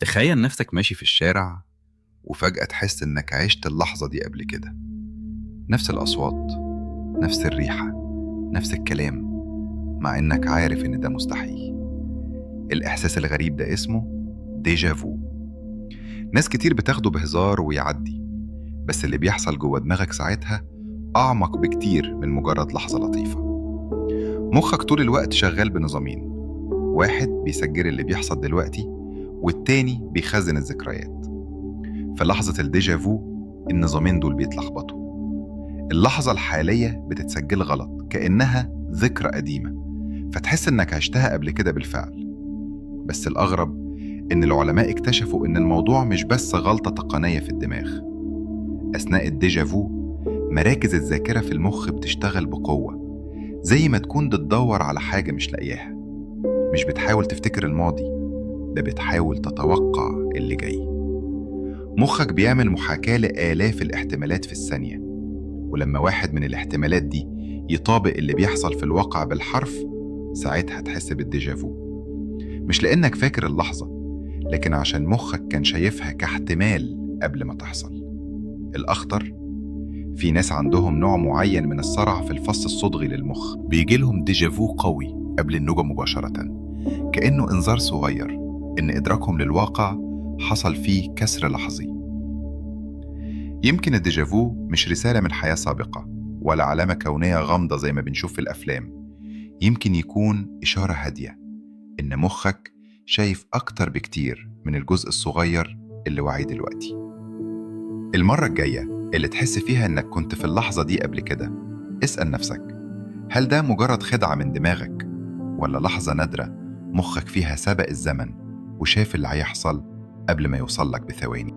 تخيل نفسك ماشي في الشارع وفجأة تحس إنك عشت اللحظة دي قبل كده. نفس الأصوات، نفس الريحة، نفس الكلام، مع إنك عارف إن ده مستحيل. الإحساس الغريب ده اسمه ديجافو. ناس كتير بتاخده بهزار ويعدي، بس اللي بيحصل جوه دماغك ساعتها أعمق بكتير من مجرد لحظة لطيفة. مخك طول الوقت شغال بنظامين، واحد بيسجل اللي بيحصل دلوقتي، والتاني بيخزن الذكريات. في لحظة الديجافو النظامين دول بيتلخبطوا. اللحظة الحالية بتتسجل غلط كأنها ذكرى قديمة، فتحس إنك عشتها قبل كده بالفعل. بس الأغرب إن العلماء اكتشفوا إن الموضوع مش بس غلطة تقنية في الدماغ. أثناء الديجافو مراكز الذاكرة في المخ بتشتغل بقوة، زي ما تكون بتدور على حاجة مش لاقياها. مش بتحاول تفتكر الماضي، ده بتحاول تتوقع اللي جاي. مخك بيعمل محاكاة لآلاف الاحتمالات في الثانية، ولما واحد من الاحتمالات دي يطابق اللي بيحصل في الواقع بالحرف، ساعتها تحس بالديجافو. مش لأنك فاكر اللحظة، لكن عشان مخك كان شايفها كاحتمال قبل ما تحصل. الأخطر، في ناس عندهم نوع معين من الصرع في الفص الصدغي للمخ، بيجيلهم ديجافو قوي قبل النوبة مباشرة، كأنه إنذار صغير إن إدراكهم للواقع حصل فيه كسر لحظي. يمكن الديجافو مش رسالة من حياة سابقة، ولا علامة كونية غامضة زي ما بنشوف في الأفلام. يمكن يكون إشارة هادية إن مخك شايف أكتر بكتير من الجزء الصغير اللي وعيه دلوقتي. المرة الجاية اللي تحس فيها إنك كنت في اللحظة دي قبل كده، اسأل نفسك: هل ده مجرد خدعة من دماغك، ولا لحظة نادرة مخك فيها سبق الزمن وشاف اللي هيحصل قبل ما يوصل لك بثواني؟